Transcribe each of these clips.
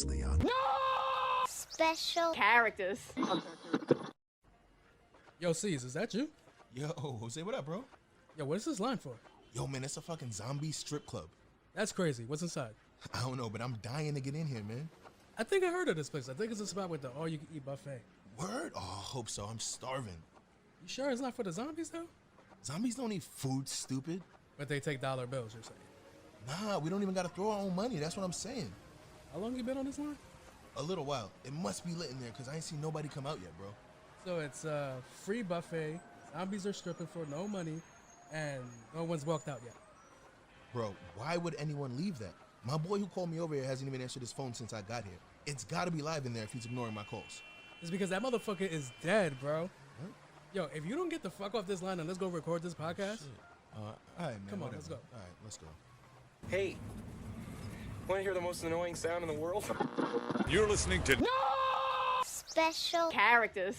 previously on. Special characters. Yo, C's, is that you? Yo, Jose, what up, bro? Yo, what is this line for? Yo, man, it's a fucking zombie strip club. That's crazy. What's inside? I don't know, but I'm dying to get in here, man. I think I heard of this place. I think it's a spot with the all-you-can-eat buffet. Word? Oh, I hope so. I'm starving. You sure it's not for the zombies, though? Zombies don't eat food, stupid. But they take dollar bills, you're saying? Nah, we don't even gotta throw our own money. That's what I'm saying. How long you been on this line? A little while. It must be lit in there, because I ain't seen nobody come out yet, bro. So it's a free buffet, zombies are stripping for no money, and no one's walked out yet. Bro, why would anyone leave that? My boy who called me over here hasn't even answered his phone since I got here. It's gotta be live in there if he's ignoring my calls. It's because that motherfucker is dead, bro. What? Yo, if you don't get the fuck off this line and let's go record this podcast. All right, man. Come on, whatever. let's go. All right, let's go. Hey, want to hear the most annoying sound in the world? You're listening to Special characters.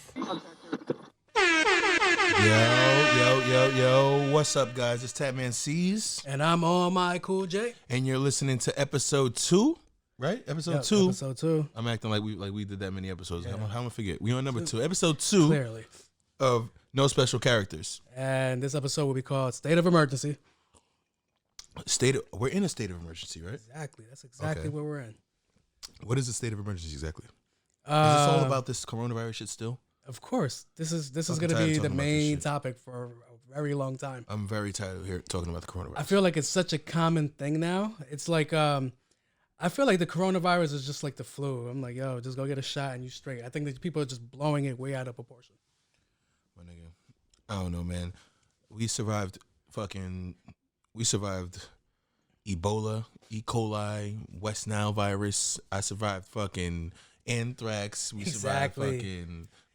Yo. What's up, guys? It's Tatman C's. And I'm on my Cool J. And you're listening to episode 2, right? Episode 2. Episode 2. I'm acting like we did that many episodes. Yeah. How am I forget? We on number 2. Episode 2 Clearly. of No Special Characters. And this episode will be called State of Emergency. We're in a state of emergency, right? Exactly. That's exactly Okay. where we're in. What is the state of emergency exactly? Is this all about this coronavirus shit still? Of course. This is Fucking going to tired be of the talking about this main shit. topic for a very long time. I'm very tired of talking about the coronavirus. I feel like it's such a common thing now. It's like I feel like the coronavirus is just like the flu. I'm like, yo, just go get a shot and you straight. I think that people are just blowing it way out of proportion. My nigga, I don't know, man. We survived Ebola, E. coli, West Nile virus. I survived fucking anthrax. We Exactly.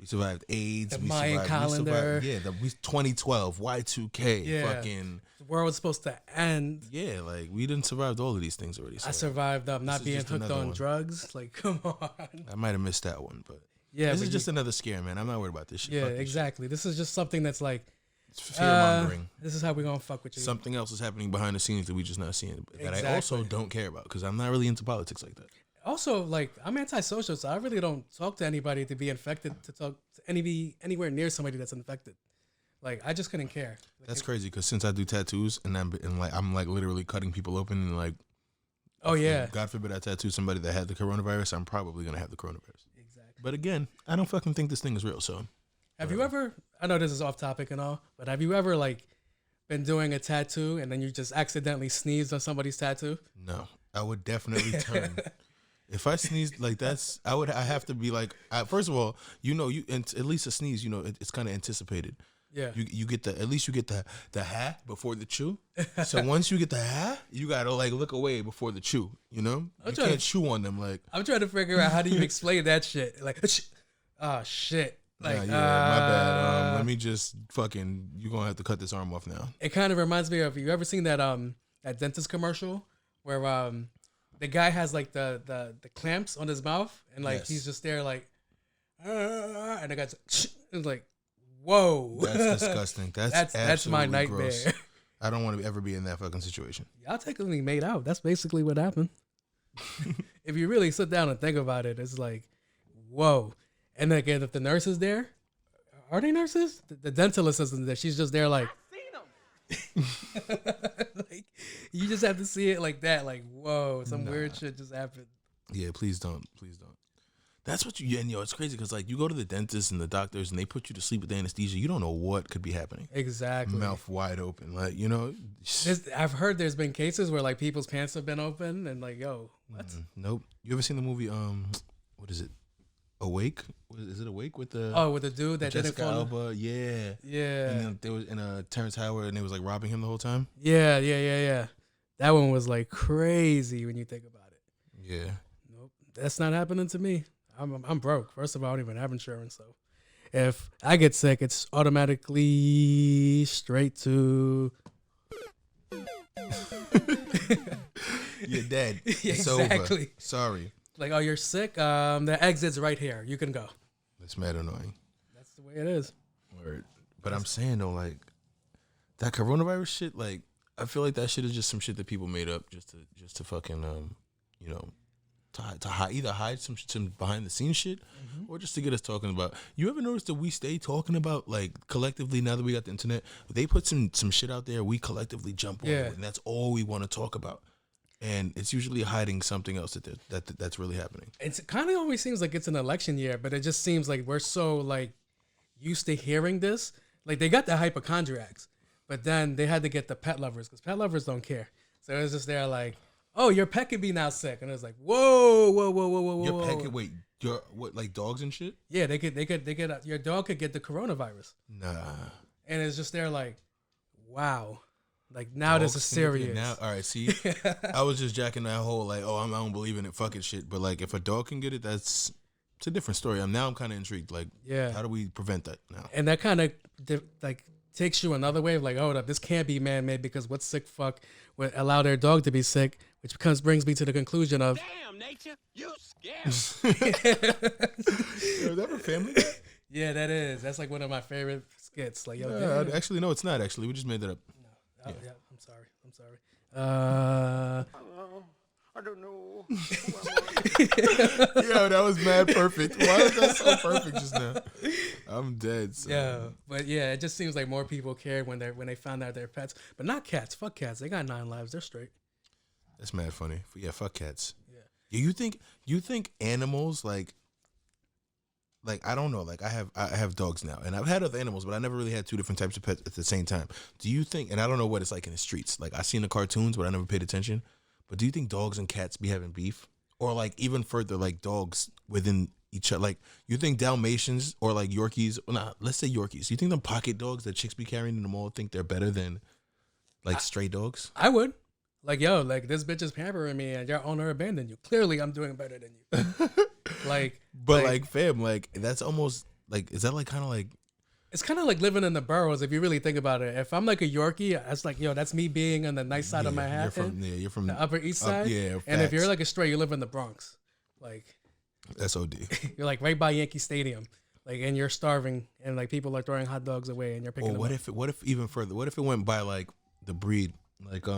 survived AIDS. The we Mayan survived, calendar. We 2012, Y2K. Yeah. Fucking The world was supposed to end. yeah, like we didn't survive all of these things already. So I survived not is being just hooked another on one. drugs. Like, come on. I might have missed that one, but Yeah, this but is just another scare, man. I'm not worried about this shit. Yeah, Fuck this shit. exactly. This is just something that's like, It's fear mongering. this is how we're going to fuck with you. Something else is happening behind the scenes that we just not seeing that I also Exactly. don't care about because I'm not really into politics like that. Also, like, I'm antisocial, so I really don't talk to anybody to be infected, to talk to anywhere near somebody that's infected. Like, I just couldn't care. Like, That's crazy because since I do tattoos and I'm like literally cutting people open and like, oh, yeah. God forbid I tattoo somebody that had the coronavirus, I'm probably gonna have the coronavirus. Exactly. But again, I don't fucking think this thing is real. So Have you ever, I know this is off topic and all, but have you ever, like, been doing a tattoo and then you just accidentally sneezed on somebody's tattoo? no, I would definitely turn. If I sneezed like that's, I have to be like, first of all, at least a sneeze, it's kind of anticipated. Yeah. You get at least you get the ha before the chew. So once you get the ha, you gotta like look away before the chew. You can't chew on them like. I'm trying to figure out how do you explain that shit. Like, oh, shit. Like, my bad. Let me just fucking. You gonna have to cut this arm off now. It kind of reminds me of, you ever seen that that dentist commercial where the guy has like the clamps on his mouth and like Yes. he's just there like, and the guy's like, whoa. That's disgusting. That's my absolutely nightmare. gross. I don't want to ever be in that fucking situation. Y'all technically made out. That's basically what happened. If you really sit down and think about it, it's like, whoa. And then again, if the nurse is there, are they nurses? The dentalist isn't there. She's just there like, like, you just have to see it like that. Like, whoa, some weird shit just happened. Yeah, please don't. That's what it's crazy because like you go to the dentist and the doctors and they put you to sleep with anesthesia. You don't know what could be happening. Exactly. Mouth wide open, like I've heard there's been cases where like people's pants have been open and like, yo, what? Nope. You ever seen the movie? What is it? Awake? Is it Awake with the? Oh, with the dude that Jessica didn't fall. Alba. Yeah. Yeah. And then there was Terrence Howard and they was like robbing him the whole time. Yeah. That one was like crazy when you think about it. Yeah. Nope, that's not happening to me. I'm broke. First of all, I don't even have insurance, so if I get sick, it's automatically straight to. You're dead. It's Exactly. over. Sorry. Like, oh, you're sick. The exit's right here. You can go. That's mad annoying. That's the way it is. Word. But I'm saying though, like that coronavirus shit, like I feel like that shit is just some shit that people made up just to fucking to hide, either hide some behind the scenes shit, or just to get us talking about. You ever notice that we stay talking about, like, collectively, now that we got the internet, they put some shit out there, we collectively jump on it, and that's all we want to talk about. And it's usually hiding something else that's really happening. It kind of always seems like it's an election year, but it just seems like we're so, like, used to hearing this. Like, they got the hypochondriacs, but then they had to get the pet lovers, because pet lovers don't care. So it was just there like, oh, your pet could be now sick. And it was like, whoa. Your pet could, wait, like dogs and shit? Yeah, they could, your dog could get the coronavirus. Nah. And it's just there like, wow. Like, now this is serious. Now, all right, see, I was just jacking that whole, like, oh, I don't believe in it, fucking shit. But, like, if a dog can get it, it's a different story. Now I'm kind of intrigued. Like, how do we prevent that now? And that kind of, like, takes you another way of, like, hold up, this can't be man-made, because what sick fuck would allow their dog to be sick, which brings me to the conclusion of, Damn, nature, you scary. Is that for Family Guy? Yeah, that is. That's like one of my favorite skits. Like, Actually, no, it's not. Actually, we just made that up. No, yeah, I'm sorry. I don't know. Yo, that was mad perfect. Why was that so perfect just now? I'm dead. So. Yeah, but yeah, it just seems like more people cared when they found out they're pets, but not cats. Fuck cats. They got 9 lives. They're straight. That's mad funny. Yeah, fuck cats. Yeah. You think animals like I don't know. Like I have dogs now, and I've had other animals, but I never really had 2 different types of pets at the same time. Do you think? And I don't know what it's like in the streets. Like I seen the cartoons, but I never paid attention. But do you think dogs and cats be having beef? Or like even further, like dogs within each other? Like you think Dalmatians or like Yorkies, let's say Yorkies. You think them pocket dogs that chicks be carrying in the mall think they're better than like stray dogs? I would. Like, yo, like this bitch is pampering me and your owner abandoned you. Clearly I'm doing better than you. Like, fam, like that's almost like, is that like kind of like, it's kind of like living in the boroughs if you really think about it. If I'm like a Yorkie, it's like, yo, that's me being on the nice side of Manhattan. You're from the Upper East Side. Yeah, and if you're like a stray, you live in the Bronx. Like, that's OD. You're like right by Yankee Stadium. Like, and you're starving, and like people are throwing hot dogs away, and you're picking them up. What if even further? What if it went by like the breed? Like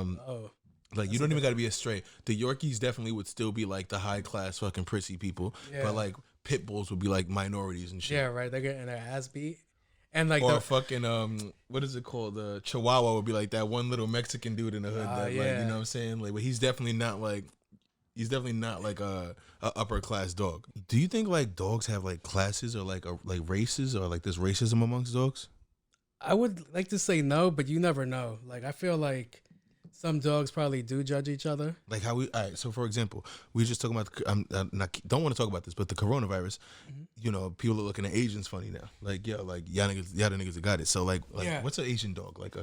like you don't even got to be a stray. The Yorkies definitely would still be like the high class fucking prissy people, but like pit bulls would be like minorities and shit. Yeah, right. They're getting their ass beat. And like fucking what is it called? The Chihuahua would be like that one little Mexican dude in the hood that like, you know what I'm saying? Like, but he's definitely not like a upper class dog. Do you think like dogs have like classes or like races or like there's racism amongst dogs? I would like to say no, but you never know. Like I feel like some dogs probably do judge each other. Like how all right, so for example, we were just talking about, don't want to talk about this, but the coronavirus, you know, people are looking at Asians funny now. Like, yo, like, y'all the niggas that got it. So, like what's an Asian dog? Like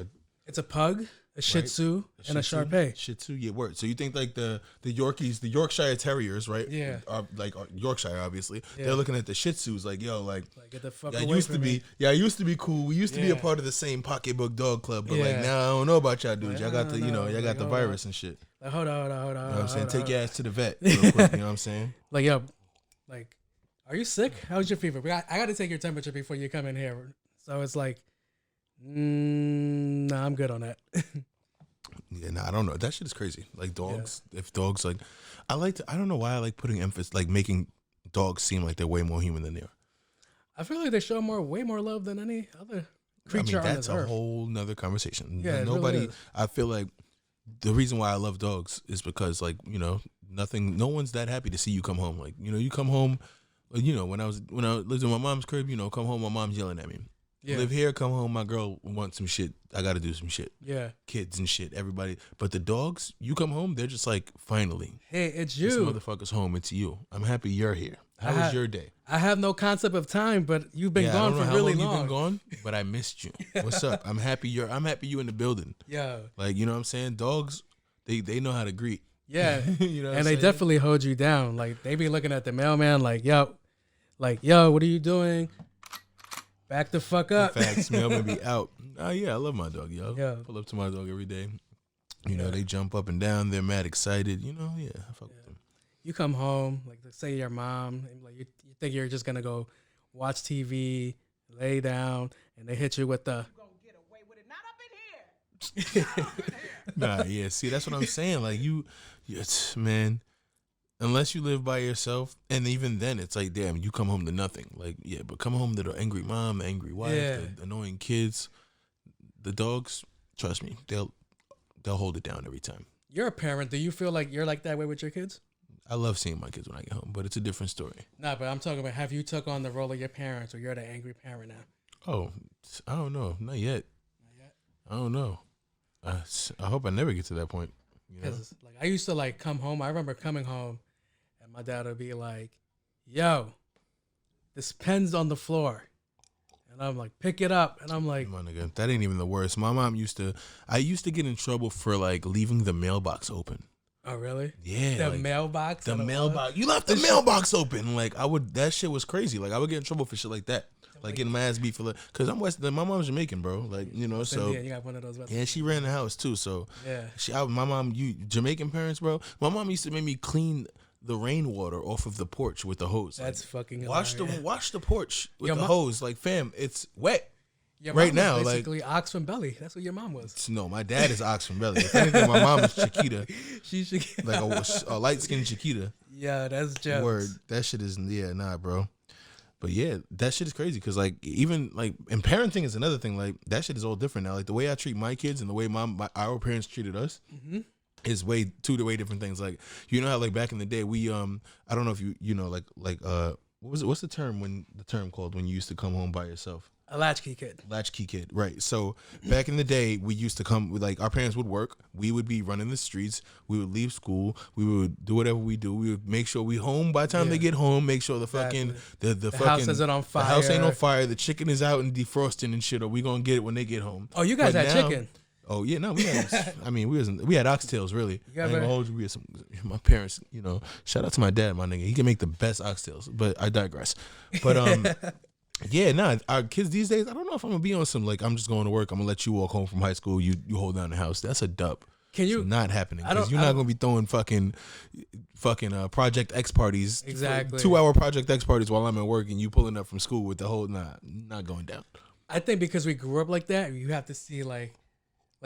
it's a pug, a Shih Tzu, and a Shar Pei. Shih Tzu, yeah, word. So you think like the Yorkies, the Yorkshire Terriers, right? Yeah. Are Yorkshire, obviously. Yeah. They're looking at the Shih Tzus like, yo, like get the fuck I away used from to be, me. I used to be cool. We used to be a part of the same pocketbook dog club, but like now I don't know about y'all dudes. Y'all got the, y'all got the virus and shit. Like, hold on. You know what I'm saying? Take your ass to the vet real quick. You know what I'm saying? Like, yo, like, are you sick? How's your fever? I got to take your temperature before you come in here. So it's like, nah, I'm good on that. Yeah, I don't know. That shit is crazy. Like dogs, if dogs like, I don't know why I like putting emphasis, like making dogs seem like they're way more human than they are. I feel like they show way more love than any other creature on this earth. That's a whole nother conversation. Yeah, nobody. Really I feel like the reason why I love dogs is because like, you know, no one's that happy to see you come home. Like, you know, you come home, you know, when I lived in my mom's crib, you know, come home, my mom's yelling at me. Yeah. Live here, come home, my girl wants some shit. I got to do some shit. Yeah. Kids and shit, everybody. But the dogs, you come home, they're just like, finally. Hey, it's you. This motherfucker's home. It's you. I'm happy you're here. How was your day? I have no concept of time, but you've been gone for really long. You've been gone, but I missed you. What's up? I'm happy you in the building. Yeah. Like, you know what I'm saying? Dogs, they know how to greet. Yeah. You know and they definitely hold you down. Like, they be looking at the mailman like, yo, what are you doing? Back the fuck up. In fact, mailman be out. Oh, yeah, I love my dog, yo. Yeah. Pull up to my dog every day. You know, they jump up and down. They're mad excited. You know, I fuck with them. You come home, like, let's say your mom, and like you think you're just going to go watch TV, lay down, and they hit you with the... You're going to get away with it. Not up in here. Nah, yeah. See, that's what I'm saying. Like, man, unless you live by yourself, and even then, it's like, damn, you come home to nothing. Like, yeah, but come home to the angry mom, the angry wife, the annoying kids, the dogs. Trust me, they'll hold it down every time. You're a parent. Do you feel like you're like that way with your kids? I love seeing my kids when I get home, but it's a different story. Nah, but I'm talking about, have you took on the role of your parents, or you're the angry parent now? Oh, I don't know. Not yet. I don't know. I hope I never get to that point. Because like I used to like come home. I remember coming home, and my dad would be like, "Yo, this pen's on the floor," and I'm like, "Pick it up," and I'm like, "Come on, nigga, that ain't even the worst." My mom I used to get in trouble for like leaving the mailbox open. "Oh, really? Yeah, the like, mailbox. The mailbox. You left the mailbox open. Like that shit was crazy. Like I would get in trouble for shit like that. Like getting my ass beat for like, cause I'm West. My mom's Jamaican, bro. Like so. Yeah, you got one of those. Yeah, she ran the house too. So yeah, my mom, Jamaican parents, bro. My mom used to make me clean the rainwater off of the porch with the hose. That's like, fucking hilarious. Wash the porch with the hose. Like, fam, it's wet. Your right mom now, was basically Ox from Belly. That's what your mom was. No, my dad is Ox from Belly. If anything, my mom is Chiquita. She's Chiquita. Like a light skinned Chiquita. Yeah, that's jokes. Word. That shit is nah, bro. But yeah, that shit is crazy because like even like and parenting is another thing. Like that shit is all different now. Like the way I treat my kids and the way our parents treated us is two different things. Like you know how like back in the day we I don't know if you know like what was it? What's the term called when you used to come home by yourself? A latchkey kid. Latchkey kid, right. So back in the day, we used to come, like our parents would work. We would be running the streets. We would leave school. We would do whatever we do. We would make sure we home by the time they get home. Make sure the fucking, the fucking house isn't on fire. The house ain't on fire. The chicken is out and defrosting and shit, or we gonna get it when they get home. Oh, you guys had chicken. Oh yeah, no, we had. I mean, we had oxtails really. I ain't gonna hold you. We had my parents, shout out to my dad, my nigga. He can make the best oxtails, but I digress. But yeah, our kids these days, I don't know if I'm gonna be on some like I'm just going to work. I'm gonna let you walk home from high school. You hold down the house. That's a dub. Can you? It's not happening because you're not gonna be throwing fucking Project X parties. Exactly. 2-hour Project X parties while I'm at work and you pulling up from school with the whole not going down. I think because we grew up like that, you have to see like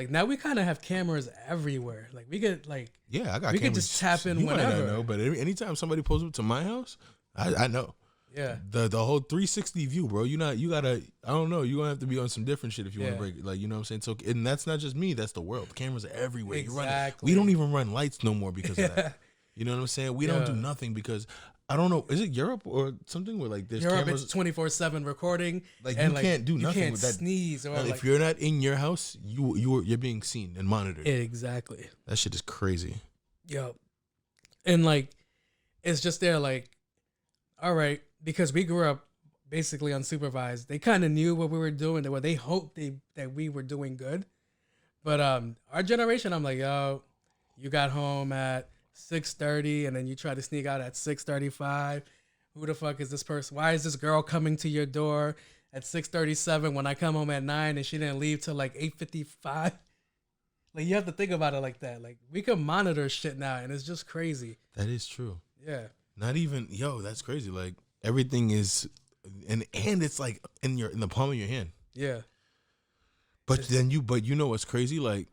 now we kind of have cameras everywhere. Like we get like I got cameras. We can just tap in whenever. Might not know, but anytime somebody pulls up to my house, I know. Yeah, the whole 360 view, bro. You gotta. I don't know. You gonna have to be on some different shit if you want to break it. Like you know what I'm saying. So and that's not just me. That's the world. The cameras are everywhere. Exactly. We don't even run lights no more because of that. You know what I'm saying? We don't do nothing because I don't know. Is it Europe or something where like there's Europe? Cameras? It's 24/7 recording. Like you can't do nothing you can't with that. Sneeze or if you're not in your house, you're being seen and monitored. Exactly. That shit is crazy. Yep. And like, it's just there. Like, all right. Because we grew up basically unsupervised, they kind of knew what we were doing. They hoped that we were doing good. But our generation, I'm like, yo, you got home at 6:30, and then you try to sneak out at 6:35. Who the fuck is this person? Why is this girl coming to your door at 6:37 when I come home at 9 and she didn't leave till like 8:55? Like you have to think about it like that. Like we can monitor shit now, and it's just crazy. That is true. Yeah. Not even that's crazy. Like. Everything is, and it's like in the palm of your hand. Yeah. But you know what's crazy? Like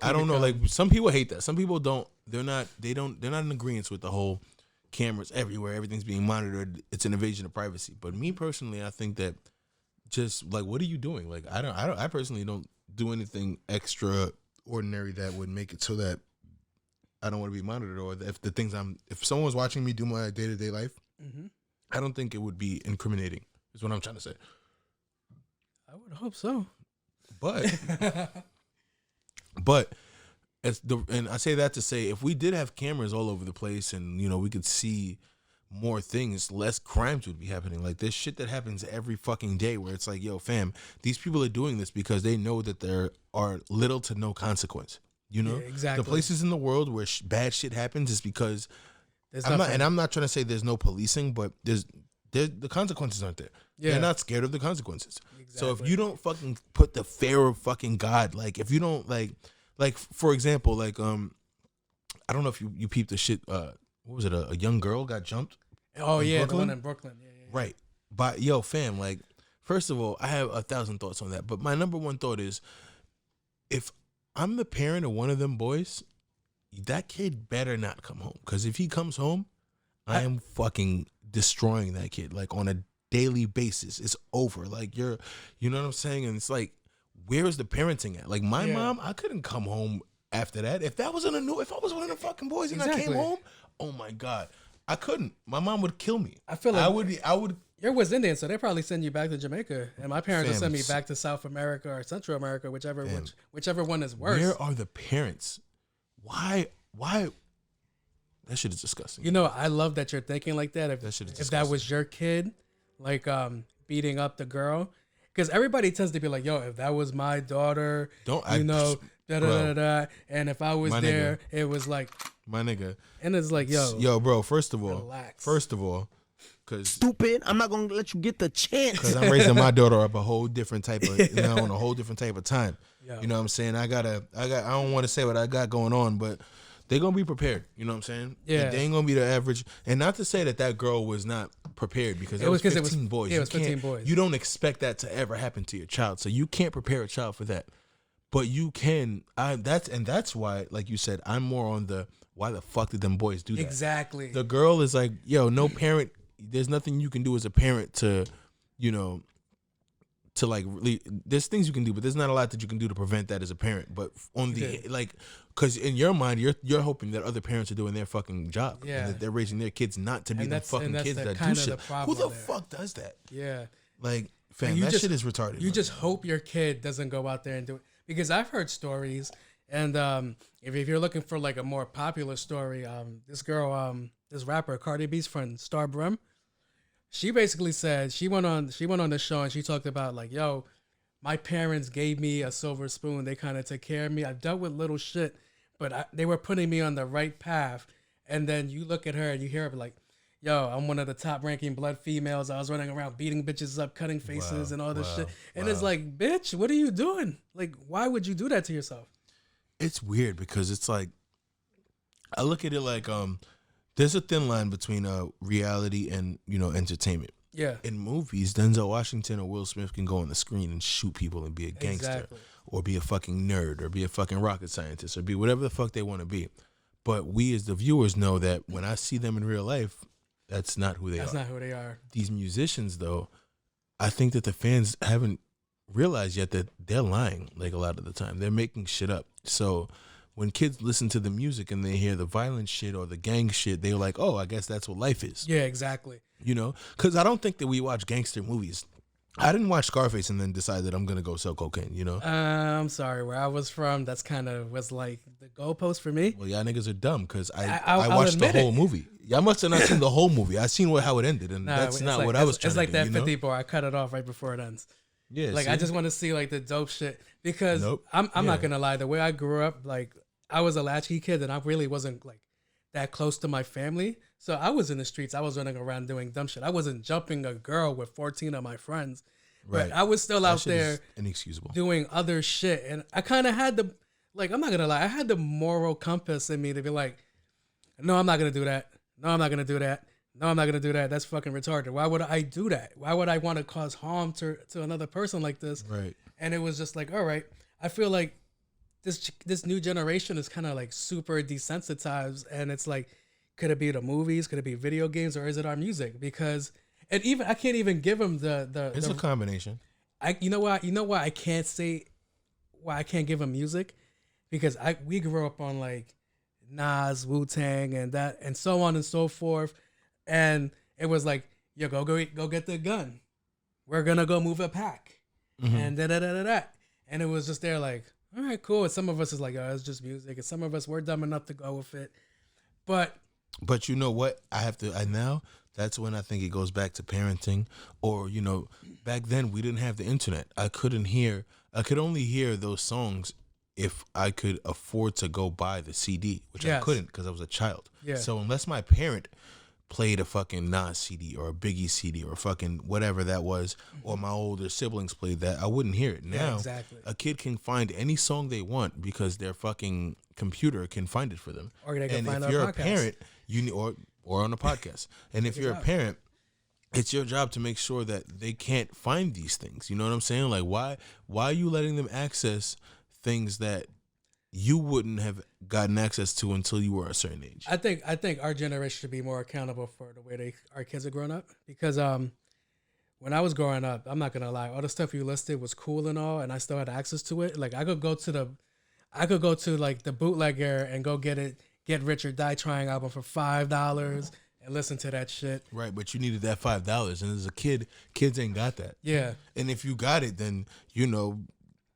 I don't know. Like some people hate that. Some people don't. They're not in agreement with the whole cameras everywhere. Everything's being monitored. It's an invasion of privacy. But me personally, I think that just like what are you doing? Like I personally don't do anything extraordinary that would make it so that I don't want to be monitored, or if someone's watching me do my day-to-day life. Mm-hmm. I don't think it would be incriminating, is what I'm trying to say. I would hope so. But and I say that to say if we did have cameras all over the place and we could see more things, less crimes would be happening. Like there's shit that happens every fucking day where it's like, yo, fam, these people are doing this because they know that there are little to no consequence. Yeah, exactly. The places in the world where bad shit happens is because I'm not trying to say there's no policing, but the consequences aren't there. Yeah. They're not scared of the consequences. Exactly. So if you don't fucking put the fear of fucking God, like if you don't like for example, like I don't know if you peeped the shit. What was it? A young girl got jumped. Oh yeah, Brooklyn? The one in Brooklyn. Yeah. Right, but yo, fam, like first of all, I have 1,000 thoughts on that, but my number one thought is if I'm the parent of one of them boys. that kid better not come home. Because if he comes home, I am fucking destroying that kid, like, on a daily basis. It's over. Like, you know what I'm saying? And it's like, where is the parenting at? Like, my mom, I couldn't come home after that. If I was one of the fucking boys and I came home, oh my God, I couldn't. My mom would kill me. I feel like I would. You're West Indian, so they probably send you back to Jamaica, and my parents would send me back to South America or Central America, whichever one is worse. Where are the parents? Why? That shit is disgusting. You know, I love that you're thinking like that. If that was your kid, like beating up the girl, because everybody tends to be like, "Yo, if that was my daughter, and if I was there, it was like my nigga." And it's like, yo, bro. First of all, relax. because stupid, I'm not gonna let you get the chance. Because I'm raising my daughter up a whole different type of, on a whole different type of time. You know what I'm saying? I don't want to say what I got going on, but they're going to be prepared. You know what I'm saying? Yeah. They ain't going to be the average. And not to say that girl was not prepared, because it was 15 boys. Yeah, it was 15 boys. You don't expect that to ever happen to your child. So you can't prepare a child for that. But you can. That's why, like you said, I'm more on the, why the fuck did them boys do that? Exactly. The girl is like, yo, no parent, there's nothing you can do as a parent to, to like really, there's things you can do, but there's not a lot that you can do to prevent that as a parent. But on the like, because in your mind, you're hoping that other parents are doing their fucking job, and that they're raising their kids not to be the fucking kids that do shit. Who the fuck does that? Yeah, like, fam, that shit is retarded. You just hope your kid doesn't go out there and do it, because I've heard stories, and if you're looking for like a more popular story, this girl, this rapper Cardi B's friend Star Brim. She basically said she went on the show and she talked about like, yo, my parents gave me a silver spoon. They kind of took care of me. I dealt with little shit, but they were putting me on the right path. And then you look at her and you hear her like, yo, I'm one of the top ranking blood females. I was running around beating bitches up, cutting faces and all this shit. And it's like, bitch, what are you doing? Like, why would you do that to yourself? It's weird because it's like, I look at it like, there's a thin line between reality and, entertainment. Yeah. In movies, Denzel Washington or Will Smith can go on the screen and shoot people and be a gangster, or be a fucking nerd, or be a fucking rocket scientist, or be whatever the fuck they want to be. But we as the viewers know that when I see them in real life, that's not who they are. That's not who they are. These musicians, though, I think that the fans haven't realized yet that they're lying, like, a lot of the time. They're making shit up. So when kids listen to the music and they hear the violent shit or the gang shit, they're like, oh, I guess that's what life is. Yeah, exactly. Because I don't think that we watch gangster movies. I didn't watch Scarface and then decide that I'm going to go sell cocaine, I'm sorry. Where I was from, that's kind of was like the goalpost for me. Well, y'all niggas are dumb because I watched the whole movie. Y'all must have not seen the whole movie. I seen how it ended, and that's not like, what I was trying to do. It's like that 50 bar. I cut it off right before it ends. Yeah, like, I just want to see like the dope shit, because I'm not going to lie. The way I grew up, like, I was a latchkey kid and I really wasn't like that close to my family. So I was in the streets. I was running around doing dumb shit. I wasn't jumping a girl with 14 of my friends. Right. But I was still out there inexcusable doing other shit. And I kind of had the, like, I'm not going to lie, I had the moral compass in me to be like, no, I'm not going to do that. No, I'm not going to do that. No, I'm not going to do that. That's fucking retarded. Why would I do that? Why would I want to cause harm to another person like this? Right. And it was just like, all right, I feel like this new generation is kind of like super desensitized, and it's like, could it be the movies? Could it be video games? Or is it our music? Because, and even, I can't even give them it's a combination. You know why I can't say why I can't give them music? Because we grew up on like Nas, Wu-Tang, and that, and so on and so forth. And it was like, yo, go get the gun. We're gonna go move a pack. And da. And it was just there like, all right, cool. And some of us is like, oh, it's just music. And some of us, we're dumb enough to go with it. But you know what? Now, that's when I think it goes back to parenting. Or, back then we didn't have the internet. I could only hear those songs if I could afford to go buy the CD, which I couldn't because I was a child. Yeah. So unless my parent played a fucking Nas CD or a Biggie CD or fucking whatever that was, or my older siblings played that, I wouldn't hear it. Now, a kid can find any song they want because their fucking computer can find it for them. Or they can find if you're our a parent, or on a podcast. And if you're a parent, it's your job to make sure that they can't find these things. You know what I'm saying? Like, why are you letting them access things that you wouldn't have gotten access to until you were a certain age. I think our generation should be more accountable for the way our kids are growing up, because when I was growing up, I'm not gonna lie, all the stuff you listed was cool and all, and I still had access to it. Like I could go to like the bootlegger and go get Rich or Die Trying album for $5 and listen to that shit. Right, but you needed that $5, and as a kid, kids ain't got that. Yeah, and if you got it, then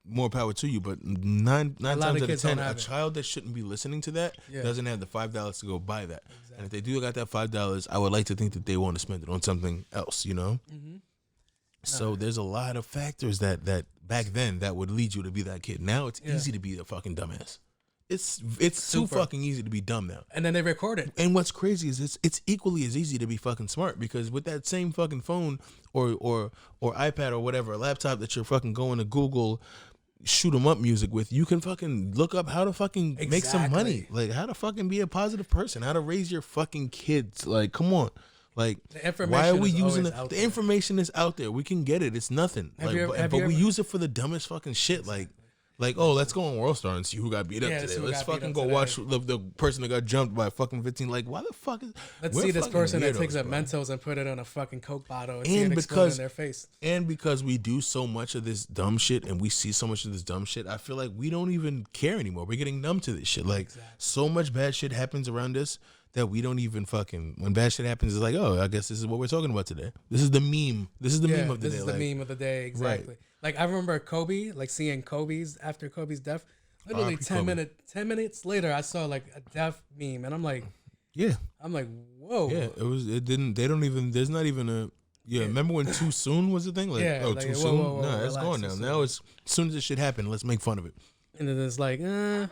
more power to you. But nine times out of 10, a child that shouldn't be listening to that doesn't have the $5 to go buy that. Exactly. And if they do got that $5, I would like to think that they want to spend it on something else. Mm-hmm. So there's a lot of factors that back then that would lead you to be that kid. Now it's easy to be a fucking dumbass. It's too fucking easy to be dumb now. And then they record it. And what's crazy is it's equally as easy to be fucking smart, because with that same fucking phone or iPad or whatever, laptop that you're fucking going to Google shoot 'em up music with, you can fucking look up how to fucking make some money. Like how to fucking be a positive person, how to raise your fucking kids. Like, come on. Like, why are we using it? The information is out there. We can get it. It's nothing. But we use it for the dumbest fucking shit. Like, oh, let's go on World Star and see who got beat up today. Let's fucking go watch the person that got jumped by fucking 15. Like, why the fuck is... Let's see this person that takes up Mentos and put it on a fucking Coke bottle and see it explode in their face. And because we do so much of this dumb shit and we see so much of this dumb shit, I feel like we don't even care anymore. We're getting numb to this shit. Like, so much bad shit happens around us that we don't even fucking... When bad shit happens, it's like, oh, I guess this is what we're talking about today. This is the meme. This is the meme of the day. This is the meme of the day, exactly. Right. Like, I remember Kobe, like seeing after Kobe's death. Literally 10 minutes later, I saw like a death meme, and I'm like, I'm like, whoa. Yeah, there's not even a, remember when too soon was the thing? Like, too soon? No, that's gone now. Now it's, as soon as this shit happened, let's make fun of it. And then it's like, how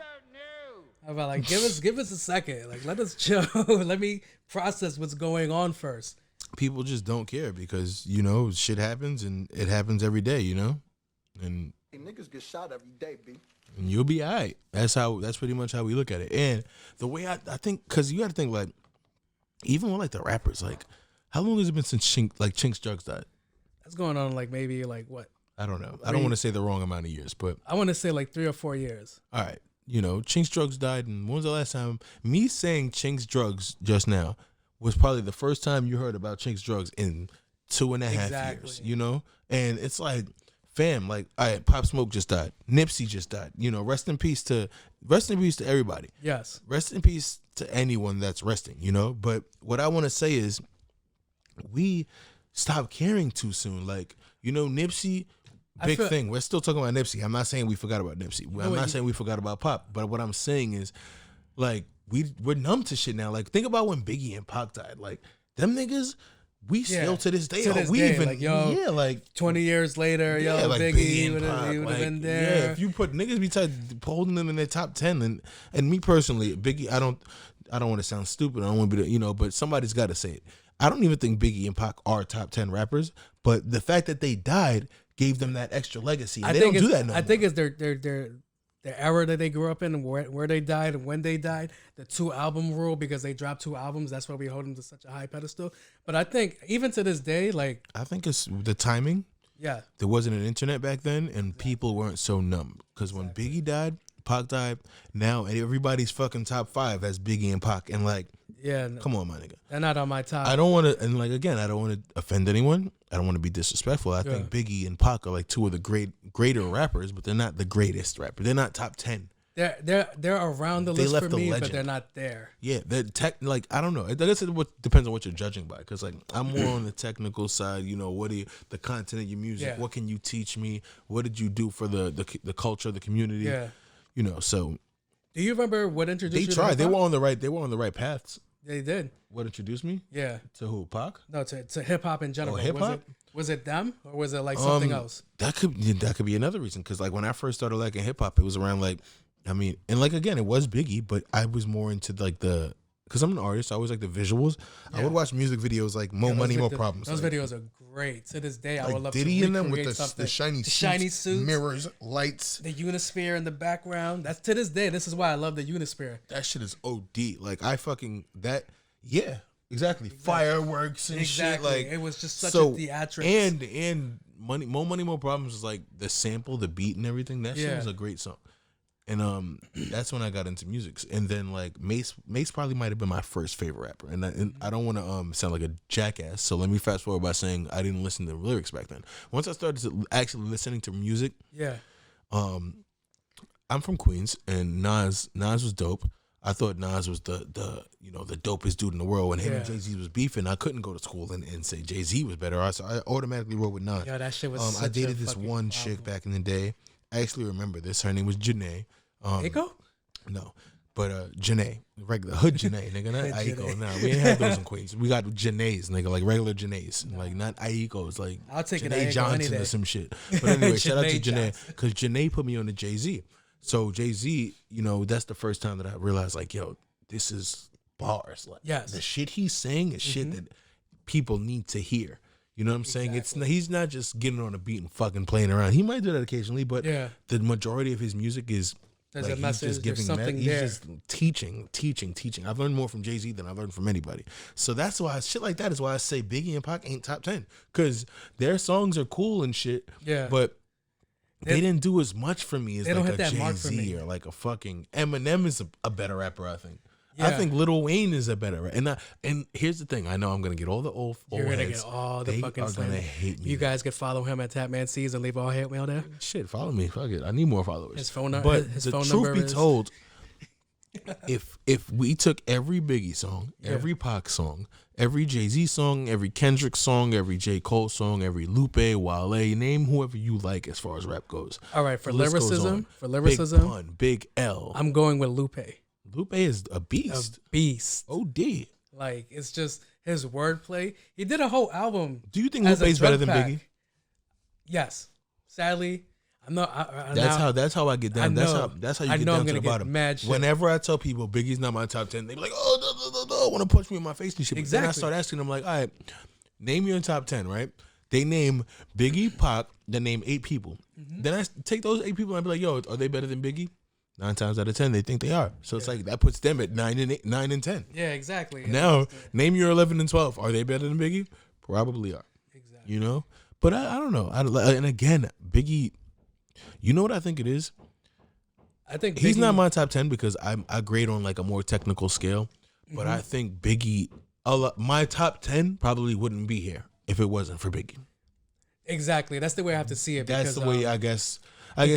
about like, give us a second. Like, let us chill. Let me process what's going on first. People just don't care because, shit happens and it happens every day, and niggas get shot every day, B. And you'll be all right. That's pretty much how we look at it. And the way I think, because you got to think, like, even with like the rappers, like, how long has it been since Chinx Drugs died? That's going on like maybe like what? I don't know. I don't want to say the wrong amount of years, but I want to say like 3 or 4 years. All right. Chinx Drugs died, and when was the last time me saying Chinx Drugs just now was probably the first time you heard about Chinx Drugs in 2.5 years, And it's like, fam, like, all right, Pop Smoke just died. Nipsey just died. Rest in peace to everybody. Yes. Rest in peace to anyone that's resting, But what I want to say is we stopped caring too soon. Like, Nipsey, big thing. We're still talking about Nipsey. I'm not saying we forgot about Nipsey. I'm not saying we forgot about Pop. But what I'm saying is, like, we're numb to shit now. Like, think about when Biggie and Pac died. Like, them niggas, we still to this day, like 20 years later, like Biggie, he would have been there. Yeah, if you put niggas holding them in their top 10, and me personally, Biggie, I don't want to sound stupid. I don't want to be but somebody's got to say it. I don't even think Biggie and Pac are top 10 rappers, but the fact that they died gave them that extra legacy. And they don't do that no more. I think it's the era that they grew up in, where they died and when they died, the 2-album rule, because they dropped 2 albums. That's why we hold them to such a high pedestal. But I think even to this day, like, I think it's the timing. Yeah. There wasn't an internet back then, and people weren't so numb. Because when Biggie died, Pac died, now everybody's fucking top 5 has Biggie and Pac. And like, come on, my nigga. They're not on my top. I don't want to, and like, again, I don't want to offend anyone. I don't want to be disrespectful. I think Biggie and Pac are like 2 of the greater rappers, but they're not the greatest rapper. They're not top 10. They're around the list for me, but they're not there. Yeah, they're like, I don't know. I guess it depends on what you're judging by. Because like, I'm more on the technical side. What are the content of your music? Yeah. What can you teach me? What did you do for the culture, the community? Yeah. So. Do you remember what introduced you? They tried. They were on the right paths. They did. What introduced me? Yeah. To who? Pac? No, to hip hop in general. Oh, hip hop? Was it them, or was it like something else? That could be another reason. Because like when I first started liking hip hop, it was around like, and like again, it was Biggie, but I was more into like because I'm an artist, I always like the visuals. Yeah. I would watch music videos like More Money, More Problems. Those videos are great. To this day, I would love Diddy to in them with the shiny suits, mirrors, lights, the Unisphere in the background. That's to this day. This is why I love the Unisphere. That shit is OD. Like I fucking that. Yeah, exactly. Fireworks and shit. Like it was just such a theatrics. And More Money, More Problems was like the sample, the beat, and everything. That shit was a great song. And that's when I got into music. And then like Mace probably might have been my first favorite rapper. And I don't want to sound like a jackass, so let me fast forward by saying I didn't listen to lyrics back then. Once I started to actually listening to music, I'm from Queens, and Nas was dope. I thought Nas was the dopest dude in the world. When him and Jay-Z was beefing, I couldn't go to school and say Jay-Z was better. So I automatically wrote with Nas. Yo, that shit was I dated this one chick back in the day. I actually remember this. Her name was Janae. Aiko? No. But Janae, regular hood Janae, nigga, not Aiko. Nah, we ain't have those in Queens. We got Janaes, nigga, like regular Janaes, like not Aikos, like I'll take Janae Aiko Johnson or some shit. But anyway, shout out to Janae, because Janae put me on to Jay-Z. So Jay-Z, that's the first time that I realized, like, yo, this is bars. Like, the shit he's saying is shit that people need to hear. You know what I'm saying? He's not just getting on a beat and fucking playing around. He might do that occasionally, but the majority of his music is there's like a message, he's just giving something he's there. just teaching. I've learned more from Jay-Z than I've learned from anybody. So that's why shit like that is why I say Biggie and Pac ain't top 10, because their songs are cool and shit. Yeah, but they didn't do as much for me as they don't like hit a that mark for Jay-Z me. or like a fucking Eminem is a better rapper, I think. Yeah. I think Lil Wayne is a better rapper. And here's the thing. I know I'm going to get all the old You're gonna heads. get all the they fucking are going to slander. hate me. You guys could follow him at Tapman C's and leave all hate mail there. Shit, follow me. Fuck it. I need more followers. His phone number. But his the phone truth number be is, told, if we took every Biggie song, every Pac song, every Jay-Z song, every Kendrick song, every J. Cole song, every Lupe, Wale, name whoever you like as far as rap goes. All right, for The list goes lyricism, on. Big Pun, Big L. I'm going with Lupe. Lupe is a beast. OD. Like, it's just his wordplay. He did a whole album. Do you think as a Lupe's better drug than pack. Biggie? Yes. Sadly, I'm not. That's how I get down. That's how you get down to the bottom. Mad shit. Whenever I tell people Biggie's not my top 10, they be like, oh, no, want to punch me in my face and shit. Exactly. But then I start asking them like, all right, name your top 10, right? They name Biggie, Pac, they name 8 people. Then I take those 8 people and I be like, yo, are they better than Biggie? 9 times out of 10, they think they are. So it's like that puts them at 9 and 10. Yeah, exactly. Now, name your 11 and 12. Are they better than Biggie? Probably are. Exactly. You know? But I don't know. And again, Biggie, you know what I think it is? I think he's Biggie, not my top 10 because I grade on like a more technical scale. But I think Biggie, my top 10 probably wouldn't be here if it wasn't for Biggie. Exactly. That's the way I have to see it. That's because, the way I guess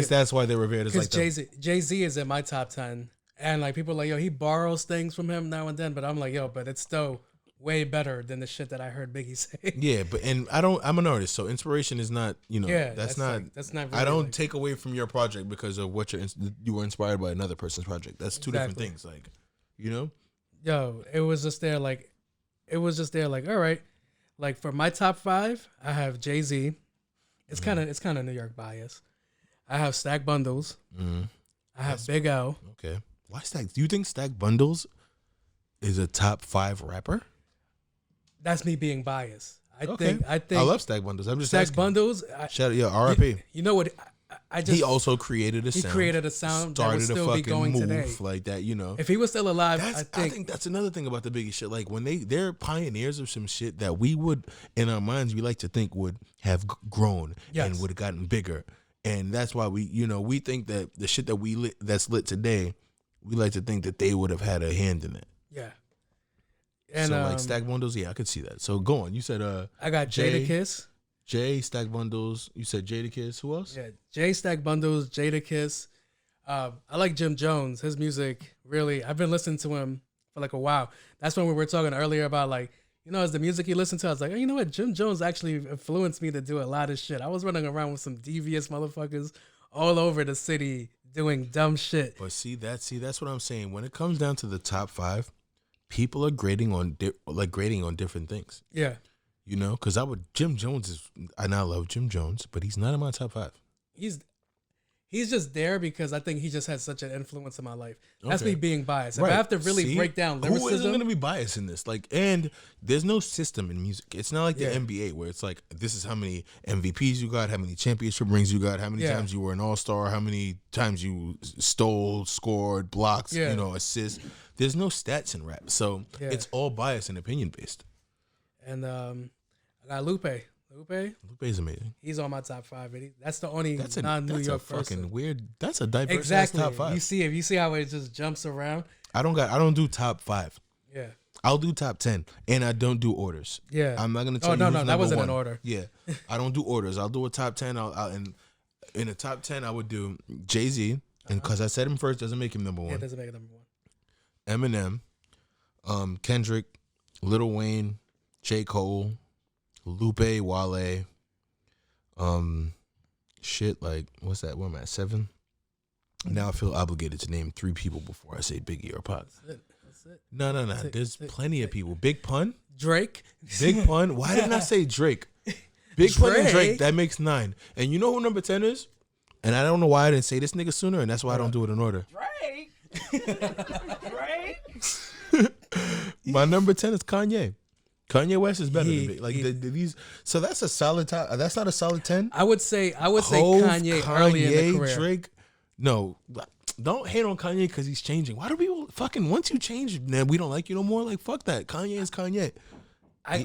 that's why they're revered as like Because Jay-Z is in my top 10. And like people are like, yo, he borrows things from him now and then. But I'm like, yo, but it's still way better than the shit that I heard Biggie say. Yeah, but I'm an artist, so inspiration is not, that's not really I don't take away from your project because of what you were inspired by another person's project. That's two different things, like, Yo, it was just there like all right. Like for my top 5, I have Jay-Z. It's kind of New York bias. I have Stack Bundles. I have Big L. Okay. Why Stack? Do you think Stack Bundles is a top 5 rapper? That's me being biased. I think I love Stack Bundles. I'm just Stack asking. Bundles. Shout out, R.I.P. You know what? He also created a sound. He created a sound that would started still a be fucking going move today. like that. If he was still alive, I think that's another thing about the Biggie shit. Like when they're pioneers of some shit that we would, in our minds, we like to think would have grown and would have gotten bigger. And that's why we think that the shit that that's lit today, we like to think that they would have had a hand in it. Yeah. And so like Stack Bundles, I could see that. So go on. You said I got Jadakiss. Jay, Stack Bundles. You said Jadakiss. Who else? Yeah, Jay, Stack Bundles, Jadakiss. I like Jim Jones. His music really. I've been listening to him for like a while. That's when we were talking earlier about like, as the music you listen to, I was like, oh, you know what? Jim Jones actually influenced me to do a lot of shit. I was running around with some devious motherfuckers all over the city doing dumb shit. But that's what I'm saying. When it comes down to the top 5, people are grading on different things. Yeah. Because Jim Jones I love Jim Jones, but he's not in my top 5. He's just there because I think he just has such an influence in my life. That's me being biased. Right. If I have to really break down lyricism, who isn't going to be biased in this? Like, and there's no system in music. It's not like the NBA where it's like this is how many MVPs you got, how many championship rings you got, how many times you were an all-star, how many times you stole, scored, blocks, assists. There's no stats in rap, so it's all biased and opinion based. And I got Lupe. Lupe's amazing. He's on my top 5. That's the only That's a non-New York fucking person. weird. That's a diverse Exactly. top 5. You see how it just jumps around. I don't do top 5. Yeah. I'll do top 10, and I don't do orders. Yeah. I'm not gonna tell you. No, who's that wasn't number an one. order. Yeah, I don't do orders. I'll do a top 10. And in a top 10, I would do Jay-Z, and because I said him first, doesn't make him number one. Yeah, it doesn't make it number 1. Eminem, Kendrick, Lil Wayne, J. Cole, Lupe, Wale. Shit, like what's that? Where am I at? 7. Now I feel obligated to name 3 people before I say Biggie or Pac. That's it. No. There's plenty of people. Big Pun. Drake. Big Pun. Why didn't I say Drake? Big Pun and Drake. That makes 9. And you know who number 10 is? And I don't know why I didn't say this nigga sooner, and that's why I don't do it in order. Drake. My number 10 is Kanye. Kanye West is better than Big. Like these. So that's a solid top. That's not a solid 10. I would say Hov, Kanye early in the career. Drake. No, don't hate on Kanye because he's changing. Why do people fucking once you change, man, we don't like you no more? Like fuck that. Kanye is Kanye. I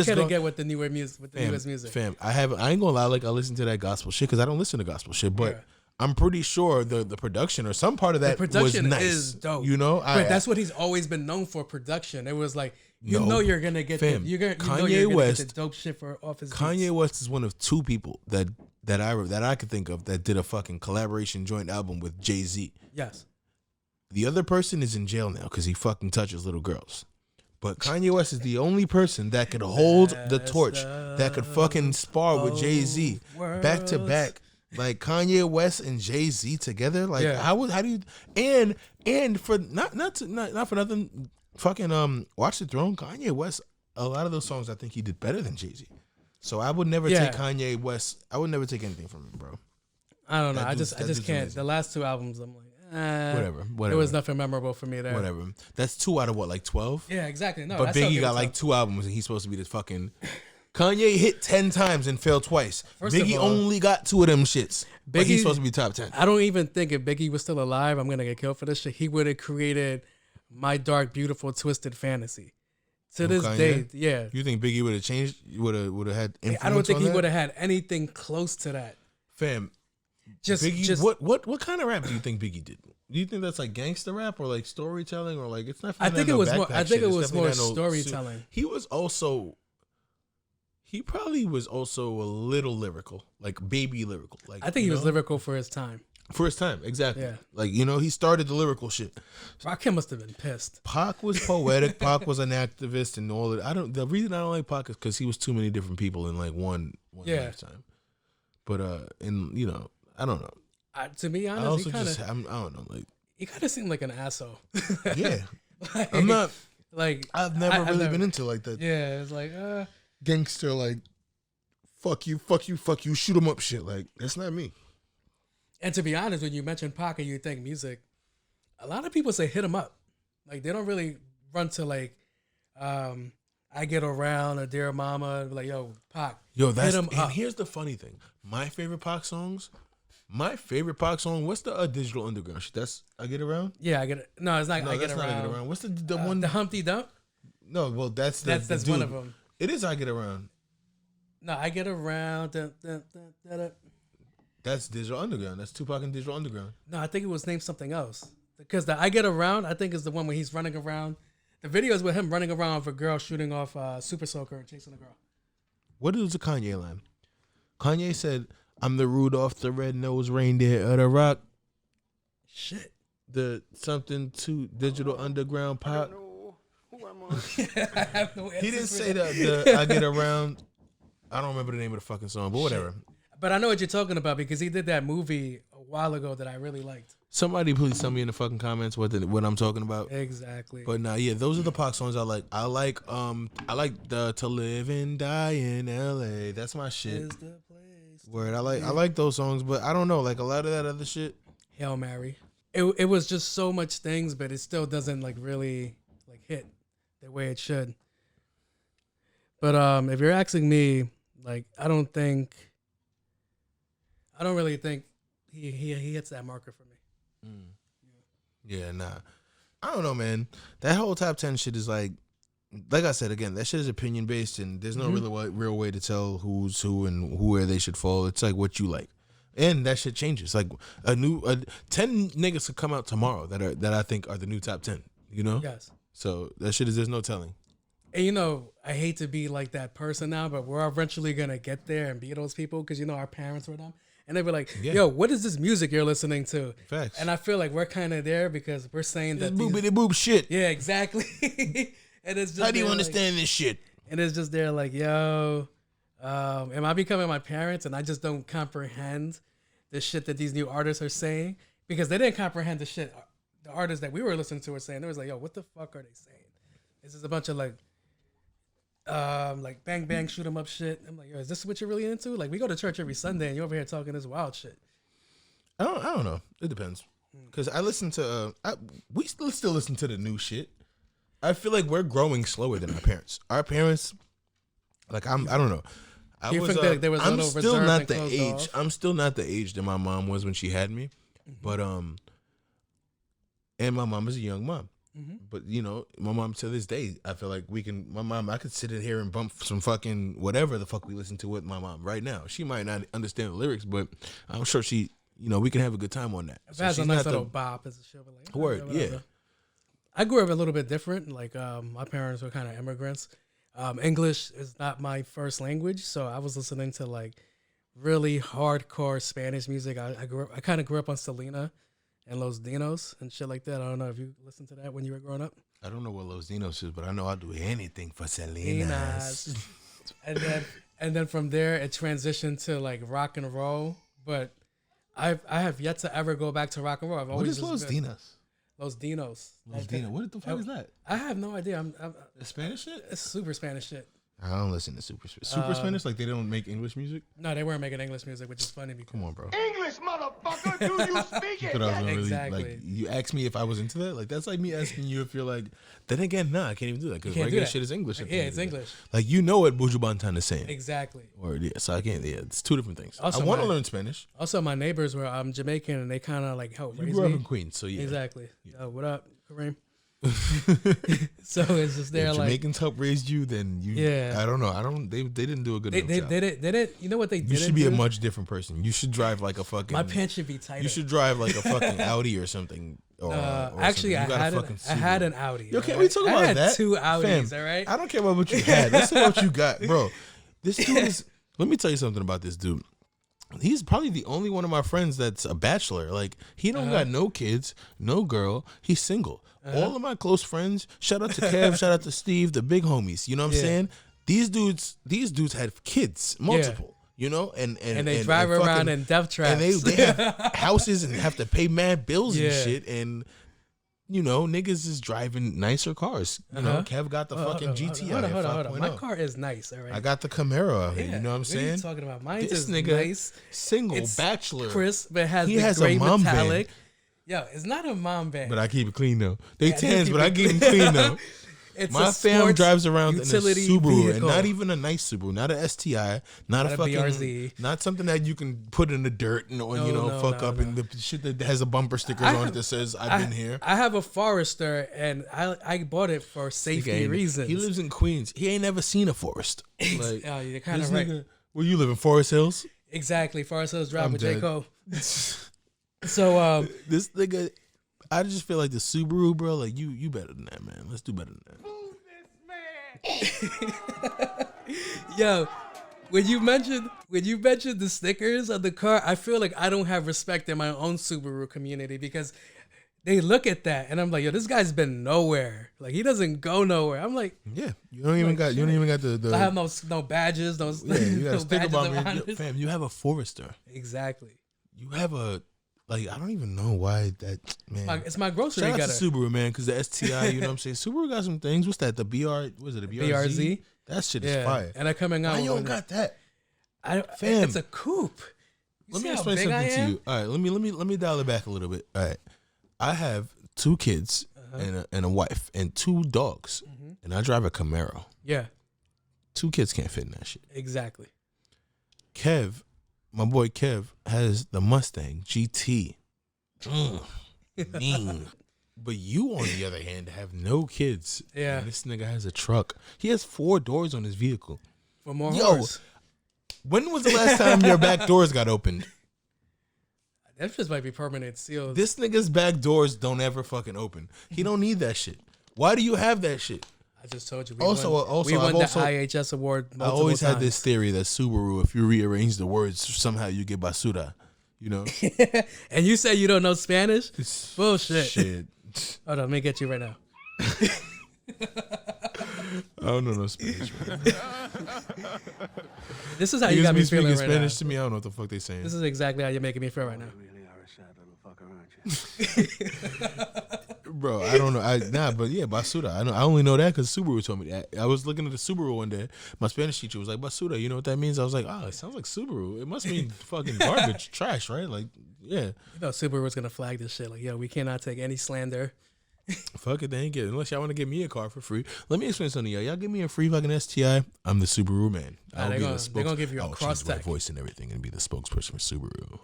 couldn't get with the newer music, with the newest music. Fam, I ain't gonna lie. Like I listen to that gospel shit because I don't listen to gospel shit, but I'm pretty sure the production or some part of that was nice. Is dope. You know, but that's what he's always been known for. Production. It was like you're gonna get Kanye West get the dope shit for off his Kanye beats. West is one of 2 people that I could think of that did a fucking collaboration joint album with Jay-Z. Yes. The other person is in jail now because he fucking touches little girls. But Kanye West is the only person that could hold the torch, that could fucking spar with Jay-Z back to back. Like Kanye West and Jay-Z together. Like how do you and for not for nothing, fucking Watch the Throne, Kanye West, a lot of those songs I think he did better than Jay-Z. So I would never take Kanye West. I would never take anything from him, bro. I don't know. I just can't. The last 2 albums, I'm like, whatever. There was nothing memorable for me there. Whatever. That's 2 out of what, like 12? Yeah, exactly. No, but Biggie got like 2 albums, and he's supposed to be this fucking. Kanye hit 10 times and failed twice. Biggie only got 2 of them shits. But he's supposed to be top 10. I don't even think if Biggie was still alive, I'm gonna get killed for this shit. He would have created My Dark, Beautiful, Twisted Fantasy. To this day, yeah. You think Biggie would have changed? Would have had influence? I don't think on he that? would have had anything close to that. Fam, Biggie, what kind of rap do you think Biggie did? Do you think that's like gangster rap or like storytelling or like it's not? I think it was more. I think it was more storytelling. He probably was also a little lyrical, like baby lyrical. Like I think he was lyrical for his time. For his time, exactly. Yeah. Like, he started the lyrical shit. Rakim must have been pissed. Pac was poetic. Pac was an activist and all that. The reason I don't like Pac is because he was too many different people in like one lifetime. But I don't know. To be honest, I don't know. Like he kind of seemed like an asshole. Yeah. Like, I'm not like I've never really been into like that. Yeah, it's like gangster, like fuck you, shoot 'em up shit. Like that's not me. And to be honest, when you mention Pac and you think music, a lot of people say hit 'em up. Like they don't really run to like I Get Around or Dear Mama, like yo, Pac. Yo, that's hit 'em up. Here's the funny thing. My favorite Pac song, what's the Digital Underground shit? That's I Get Around? Yeah, I get it. No, it's not I Get Around. Not I Get Around. What's the one? The Humpty Dump? No, well that's that's one of them. It is I Get Around. No, I Get Around. That's Digital Underground. That's Tupac and Digital Underground. No, I think it was named something else. Because the I Get Around, I think is the one where he's running around. The video is with him running around with a girl shooting off Super Soaker and chasing a girl. What is the Kanye line? Kanye said, "I'm the Rudolph the Red-Nosed Reindeer of the Rock." Shit. The something to Digital Underground Pop. Who am I? He didn't say the I Get Around. I don't remember the name of the fucking song, but whatever. But I know what you're talking about because he did that movie a while ago that I really liked. Somebody please tell me in the fucking comments what I'm talking about. Exactly. But nah, yeah, those are the Pac songs I like. I like the To Live and Die in LA. That's my shit. Word. I like those songs, but I don't know, like a lot of that other shit. Hail Mary. It was just so much things, but it still doesn't like really like hit the way it should. But if you're asking me, like I don't really think he hits that marker for me. Yeah, nah. I don't know, man. That whole top 10 shit is like like I said again, that shit is opinion based, and there's no real way to tell who's who and where they should fall. It's like what you like, and that shit changes. Like 10 niggas could come out tomorrow that I think are the new top 10. You know? Yes. So that shit is there's no telling. And you know, I hate to be like that person now, but we're eventually gonna get there and be those people because you know our parents were them, and they were like, "Yo, what is this music you're listening to?" Facts. And I feel like we're kind of there because we're saying that boobity boob shit. Yeah, exactly. And it's just How do you there, understand this shit? And it's just there like, yo, am I becoming my parents? And I just don't comprehend the shit that these new artists are saying because they didn't comprehend the shit the artists that we were listening to were saying. They was like, yo, what the fuck are they saying? This is a bunch of like bang bang shoot 'em up shit. I'm like, yo, is this what you're really into? Like, we go to church every Sunday and you're over here talking this wild shit. I don't know. It depends. Because I listen to we still listen to the new shit. I feel like we're growing slower than our parents. Our parents, like I don't know. I'm still not the age. I'm still not the age that my mom was when she had me, but and my mom is a young mom. But you know, my mom to this day, I feel like I could sit in here and bump some fucking whatever the fuck we listen to with my mom right now. She might not understand the lyrics, but I'm sure she, you know, we can have a good time on that. It has a nice little bop as a show. Like, word, yeah. I grew up a little bit different. Like, my parents were kind of immigrants. English is not my first language, so I was listening to like really hardcore Spanish music. I kind of grew up on Selena and Los Dinos and shit like that. I don't know if you listened to that when you were growing up. I don't know what Los Dinos is, but I know I'll do anything for Selena's. and then from there it transitioned to like rock and roll. But I have yet to ever go back to rock and roll. What is Los Dinos? Los Dinos. Los Dinos. What the fuck is that? I have no idea. It's Spanish shit? It's super Spanish shit. I don't listen to super Spanish. Like they don't make English music. No, they weren't making English music, which is funny. Because come on, bro. English, motherfucker, do you speak it? Exactly. Like, you asked me if I was into that. Like that's like me asking you if you're like. Then again, nah, I can't even do that because regular shit is English. Yeah, it's English. Like you know what Buju Banton is saying. Exactly. Or yeah, so I can't. Yeah, it's two different things. Also, I want to learn Spanish. Also, my neighbors were Jamaican and they kind of like helped raise me. You grew up in Queens, so yeah. Exactly. Yeah. What up, Kareem? So it's just there. If like Jamaicans help raise you, then you. Yeah. I don't know. They didn't do a good job. They didn't. You know what they did? You should be a much different person. You should drive like a fucking. My pants should be tighter. You should drive like a fucking Audi or something. Or actually, something. I had an Audi. Yo, can we talk about that? I had 2 Audis. Fam, all right. I don't care about what you had. Let's say what you got, bro. This dude is. Let me tell you something about this dude. He's probably the only one of my friends that's a bachelor. Like he don't got no kids, no girl. He's single. All of my close friends. Shout out to Kev. Shout out to Steve. The big homies. You know what I'm saying? These dudes had kids, multiple. You know, and they drive around in death traps, and they have houses and have to pay mad bills and shit. And you know, niggas is driving nicer cars. You know, Kev got the fucking GT. Hold on. My car is nice, all right? I got the Camaro out here. You know what I'm saying? What are you talking about? Mine this is nigga, nice. Single, it's bachelor. Crisp, but has he the has gray a mom metallic. van. Yo, it's not a mom van. But I keep it clean though. They tans, but I keep them clean though. My fam drives around in a Subaru, vehicle. And not even a nice Subaru, not a STI, not a fucking BRZ, not something that you can put in the dirt and fuck up and the shit that has a bumper stickers on it that says "I've been here." I have a Forester, and I bought it for safety reasons. He lives in Queens. He ain't never seen a forest. Like, oh, you're kind of right. Where you live in Forest Hills? Exactly, Forest Hills Drive with J. Cole. So this nigga. I just feel like the Subaru, bro. Like you better than that, man. Let's do better than that. Yo, when you mentioned the stickers on the car, I feel like I don't have respect in my own Subaru community because they look at that and I'm like, yo, this guy's been nowhere. Like he doesn't go nowhere. I'm like, yeah, you don't even got the. I have no badges, no. Yeah, you got no to think about me, yo, fam. You have a Forester. Exactly. You have a. Like, I don't even know why that, man. It's my grocery Shout out gutter. to Subaru, man, because the STI, you know what I'm saying? Subaru got some things. What's that? The was it a BRZ? That shit is fire. And they're coming out. Why you don't got that? Fam. It's a coupe. Let me explain something to you. All right, let me dial it back a little bit. All right. I have 2 kids and a wife and 2 dogs. And I drive a Camaro. Yeah. 2 kids can't fit in that shit. Exactly. Kev, my boy Kev, has the Mustang GT. Mean. But you, on the other hand, have no kids. Yeah. And this nigga has a truck. He has 4 doors on his vehicle. For more Yo, horse. when was the last time your back doors got opened? That just might be permanent sealed. This nigga's back doors don't ever fucking open. He don't need that shit. Why do you have that shit? I just told you. We won the IHS award multiple I always times. had this theory that Subaru, if you rearrange the words, somehow you get basura. You know? And you say you don't know Spanish? Bullshit. Shit. Hold on, let me get you right now. I don't know no Spanish, man. This is how you got me feeling right Spanish now. to me. I don't know what the fuck they saying. This is exactly how you're making me feel right now. Bro, I don't know. But yeah, basura. I only know that because Subaru told me that. I was looking at the Subaru one day. My Spanish teacher was like, basura, you know what that means? I was like, it sounds like Subaru. It must mean fucking garbage, trash, right? Like, yeah. You know Subaru was going to flag this shit. Like, yo, we cannot take any slander. Fuck it, they ain't get it. Unless y'all want to give me a car for free. Let me explain something to y'all. Y'all give me a free fucking STI, I'm the Subaru man. I'll be the they're going to give you a cross my tag. voice and everything and be the spokesperson for Subaru.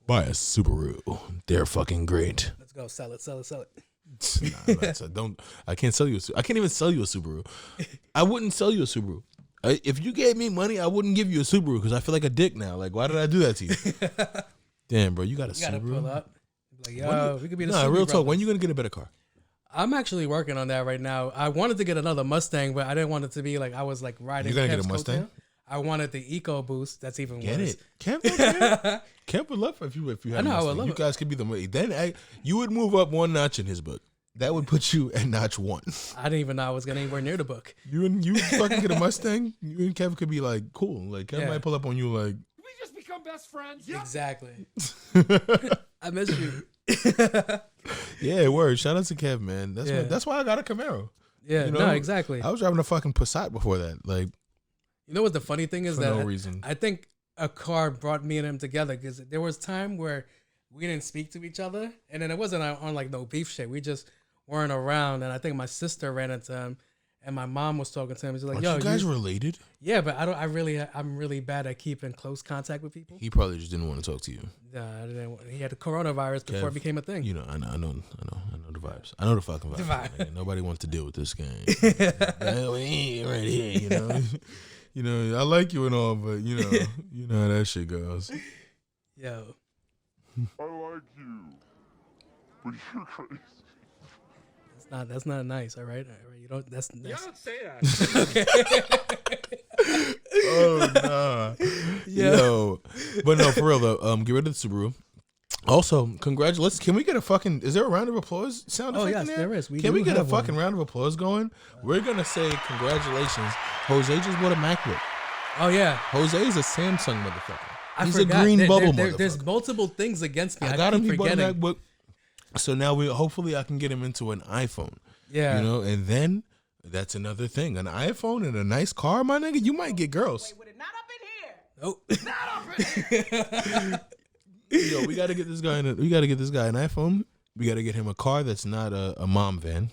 Buy a Subaru. They're fucking great. Let's go. Sell it. I can't sell you I can't even sell you a Subaru. I wouldn't sell you a Subaru. If you gave me money, I wouldn't give you a Subaru because I feel like a dick now. Like, why did I do that to you? Damn, bro, you got a Subaru. You got to pull up. Like, yo, we could be the Subaru real brothers. talk. When you going to get a better car? I'm actually working on that right now. I wanted to get another Mustang, but I didn't want it to be like I was like riding. You're going to Kev's get a Mustang? coattail. I wanted the EcoBoost. That's even Get worse. it. Kev would love if you had I know, I would Mustang. love You it. guys could be the then you would move up 1 notch in his book. That would put you at notch 1. I didn't even know I was getting anywhere near the book. You fucking get a Mustang. You and Kev could be like cool. Like Kev might pull up on you like. We just become best friends. Yep. Exactly. I miss you. Yeah, word. Shout out to Kev, man. That's why I got a Camaro. Yeah, You know? no, exactly. I was driving a fucking Passat before that. Like, You know what the funny thing is for that no reason. I think a car brought me and him together because there was time where we didn't speak to each other, and then it wasn't on like no beef shit. We just weren't around, and I think my sister ran into him, and my mom was talking to him. She's like, Aren't "Yo, you guys related?" yeah, but I'm really bad at keeping close contact with people. He probably just didn't want to talk to you. I didn't, he had the coronavirus before Kev, it became a thing. You know, I know the vibes. I know the fucking vibes. Like, nobody wants to deal with this game. We ain't right here, you know. You know, I like you and all, but you know how that shit goes. Yo, I like you, but you're crazy. that's not nice. All right. You don't. That's You don't say that. Oh nah. Yeah. Yo. But no, for real though. Get rid of the Subaru. Also, congratulations. Can we get a fucking? Is there a round of applause sound effect in yes, there? there is. Can we get a have one. fucking round of applause going? We're gonna say congratulations. Jose just bought a MacBook. Oh yeah. Jose is a Samsung motherfucker. I He's forgot. a green bubble There's motherfucker. multiple things against me. I got him. keep He bought a forgetting. MacBook. So now hopefully I can get him into an iPhone. Yeah. You know, and then that's another thing. An iPhone and a nice car, my nigga, you might get girls. Oh. Yo, we gotta get this guy an iPhone. We gotta get him a car that's not a mom van.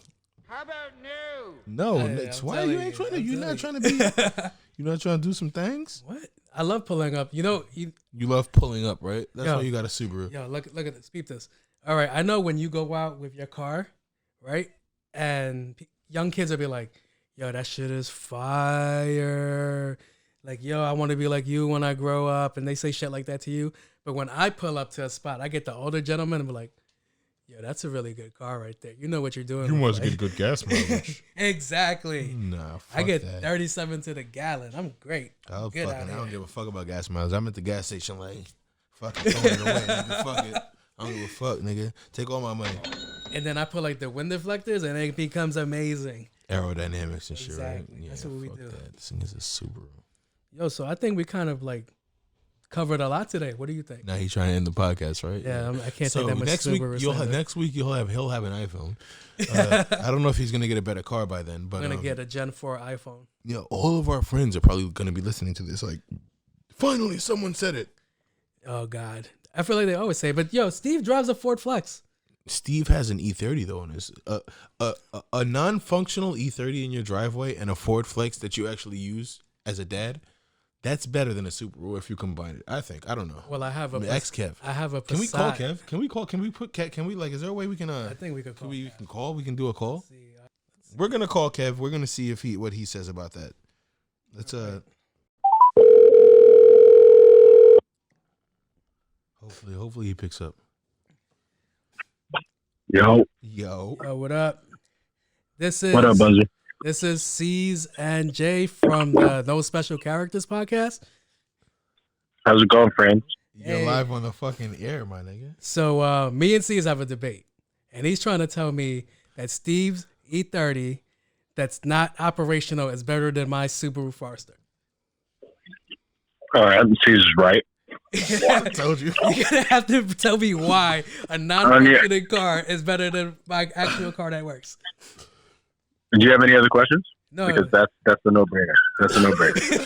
How about no? No, Hey, that's I'm why telling you ain't you, trying to. I'm You're not telling trying to be. You're not trying to do some things. What? I love pulling up. You know, You love pulling up, right? That's Yo. why you got a Subaru. yo, look at this. Peep this. All right, I know when you go out with your car, right? And young kids will be like, "Yo, that shit is fire." Like, yo, I want to be like you when I grow up, and they say shit like that to you. But when I pull up to a spot, I get the older gentleman and be like, "Yo, that's a really good car right there. You know what you're doing." You with must life." get good gas mileage. Exactly. Nah, fuck I get that. 37 to the gallon. I'm great. I Good out don't here. give a fuck about gas mileage. I'm at the gas station like, fucking throwing it away. Nigga. Fuck it. I don't give a fuck, nigga. Take all my money. And then I put like the wind deflectors, and it becomes amazing. Aerodynamics and shit, right? Exactly. That's what we fuck do. That. This thing is a Subaru. Yo, so I think we kind of like covered a lot today. What do you think? Now he's trying to end the podcast, right? Yeah, I can't So take that much. next week Subaru he'll slander. he'll have an iPhone. I don't know if he's gonna get a better car by then, but I'm gonna get a Gen 4 iPhone. all of our friends are probably gonna be listening to this. Like, finally, someone said it. Oh God, I feel like they always say, but yo, Steve drives a Ford Flex. Steve has an E30 though, and a non-functional E30 in your driveway and a Ford Flex that you actually use as a dad. That's better than a Subaru if you combine it. I think. I don't know. Well, I have a Ask Kev. I have a Can we call Passat. Kev? Can we put Kev? Can we like? Is there a way we can? I think we could call. we can call. We can do a call. Let's see. We're gonna call Kev. We're gonna see if what he says about that. Let's Hopefully he picks up. Yo. Oh, what up? This is What up, Buzzer? This is C's and Jay from the Those Special Characters podcast. How's it going, friends? You're Hey. live on the fucking air, my nigga. So me and C's have a debate, and he's trying to tell me that Steve's E30 that's not operational is better than my Subaru Forester. All right, C's right. I told you. You're gonna have to tell me why a non-functioning car is better than my actual car that works. Do you have any other questions? No, Because that's a no-brainer. That's a no-brainer.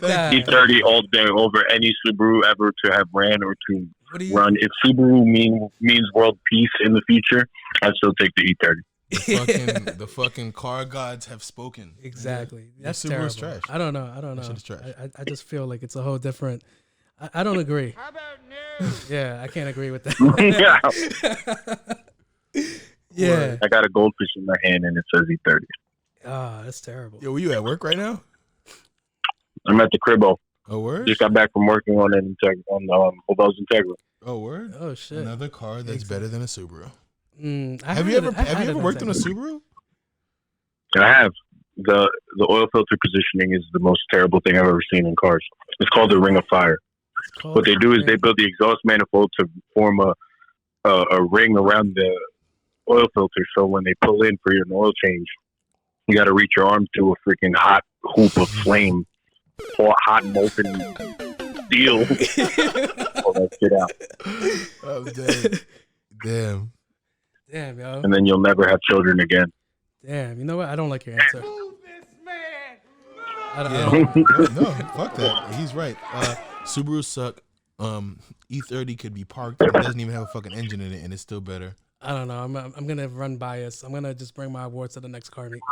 Nah. E30 all day over any Subaru ever to have ran or to What do you? run. If Subaru means world peace in the future, I'd still take the E30. The fucking car gods have spoken. Exactly. That's Subaru's terrible. trash. I don't know. That shit is trash. I just feel like it's a whole different. I don't agree. How about no? Yeah, I can't agree with that. Yeah. Yeah. I got a goldfish in my hand and it says E30. Oh, that's terrible. Yo, were you at work right now? I'm at the cribbo. Oh, word? Just got back from working on Hobel's Integra. Oh, word? Oh shit. Another car that's better than a Subaru. Have you ever worked on a Subaru? I have. The oil filter positioning is the most terrible thing I've ever seen in cars. It's called the ring of fire. What they do is they build the exhaust manifold to form a ring around the oil filter. So when they pull in for your oil change, you got to reach your arm through a freaking hot hoop of flame or hot molten steel. Pull that shit out. I'm dead. Damn. Damn, yo. And then you'll never have children again. Damn. You know what? I don't like your answer. Move this man. I don't, No, fuck that. He's right. Subarus suck. E30 could be parked. It doesn't even have a fucking engine in it, and it's still better. I don't know. I'm gonna run bias. I'm gonna just bring my awards to the next car meet.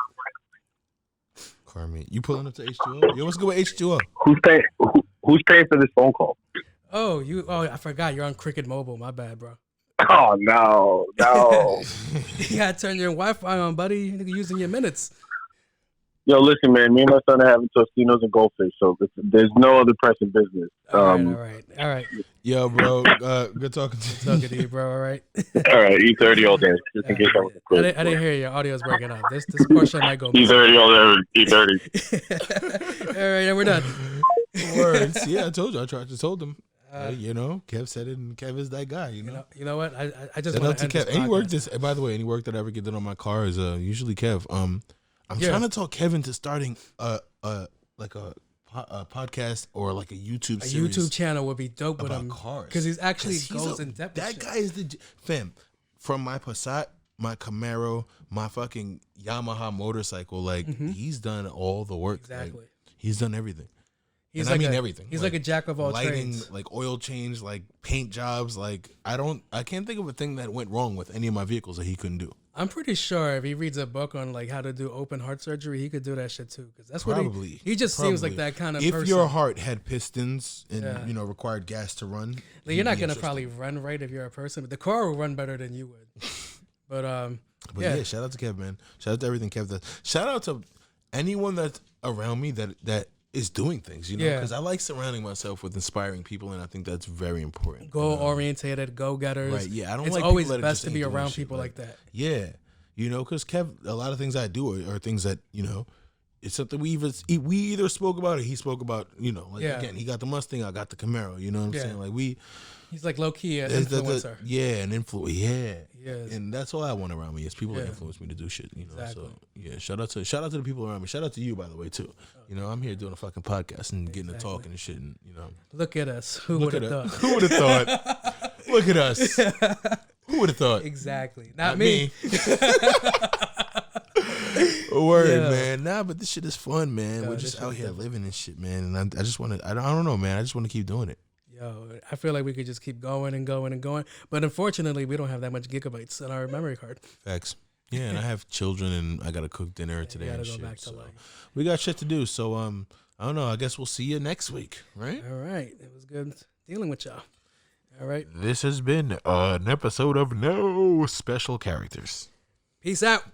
Car meet. You pulling up to H2O? Yo, what's good with H2O? Who's paying for this phone call? Oh, I forgot you're on Cricket Mobile. My bad, bro. Oh no. You gotta turn your Wi-Fi on, buddy. You're using your minutes. Yo, listen, man. Me and my son are having Tostinos and goldfish, so there's no other pressing business. All right. Yo, bro. Good talking to you. Talking to you, bro. All right. All right, E30 all day. Just in case I was I didn't hear you. Your audio's breaking up. This portion might go. E30 all day. E30. All right, and we're done. Words. Yeah, I told you. I told him. You know, Kev said it, and Kev is that guy. You know. You know what? I just Shout want out to to end Kev. Any work this. by the way, any work that I ever get done on my car is usually Kev. I'm trying to talk Kevin to starting a podcast or like a YouTube series. A YouTube channel would be dope with about him cars because he's actually goes in depth. That guy is the fam. From my Passat, my Camaro, my fucking Yamaha motorcycle, like he's done all the work. Exactly. Like, he's done everything. He's and like I mean everything. He's like a jack of all lighting, trades. like oil change, like paint jobs. Like I can't think of a thing that went wrong with any of my vehicles that he couldn't do. I'm pretty sure if he reads a book on like how to do open heart surgery, he could do that shit too. Because that's Probably. what he just seems like that kind of If person. your heart had pistons and Yeah. required gas to run, Like, you're not gonna probably run right if you're a person, but the car will run better than you would. But yeah, shout out to Kev, man. Shout out to everything Kev does. Shout out to anyone that's around me that is doing things, you know, Yeah. because I like surrounding myself with inspiring people, and I think that's very important. goal orientated, go getters. Right? Yeah, I don't It's like always people that best just to be ain't doing around shit. people like that. Yeah, you know, because Kev, a lot of things I do are things that it's something we either spoke about or he spoke about. You know, like Yeah. again, he got the Mustang, I got the Camaro. You know what I'm Yeah. saying? Like He's like low key an an influencer. influence. Yeah, Yes. and that's all I want around me is people that Yeah. influence me to do shit. You know, Exactly. so yeah, shout out to the people around me. Shout out to you, by the way, too. You know, I'm here doing a fucking podcast and getting to talking and shit, and you know, Look at us. Who would have thought? Who would have thought? Look at us. Who would have thought? Exactly. Not me. Word, Yeah. man. Nah, but this shit is fun, man. Yo, We're this just shit out is here dope. living and shit, man. And I just want to. I don't know, man. I just want to keep doing it. Yo, I feel like we could just keep going and going and going. But unfortunately, we don't have that much gigabytes on our memory card. Facts. Yeah, and I have children, and I gotta cook dinner today. gotta and go shit, back to so life. we got shit to do. So I don't know. I guess we'll see you next week, right? All right. It was good dealing with y'all. All right. This has been an episode of No Special Characters. Peace out.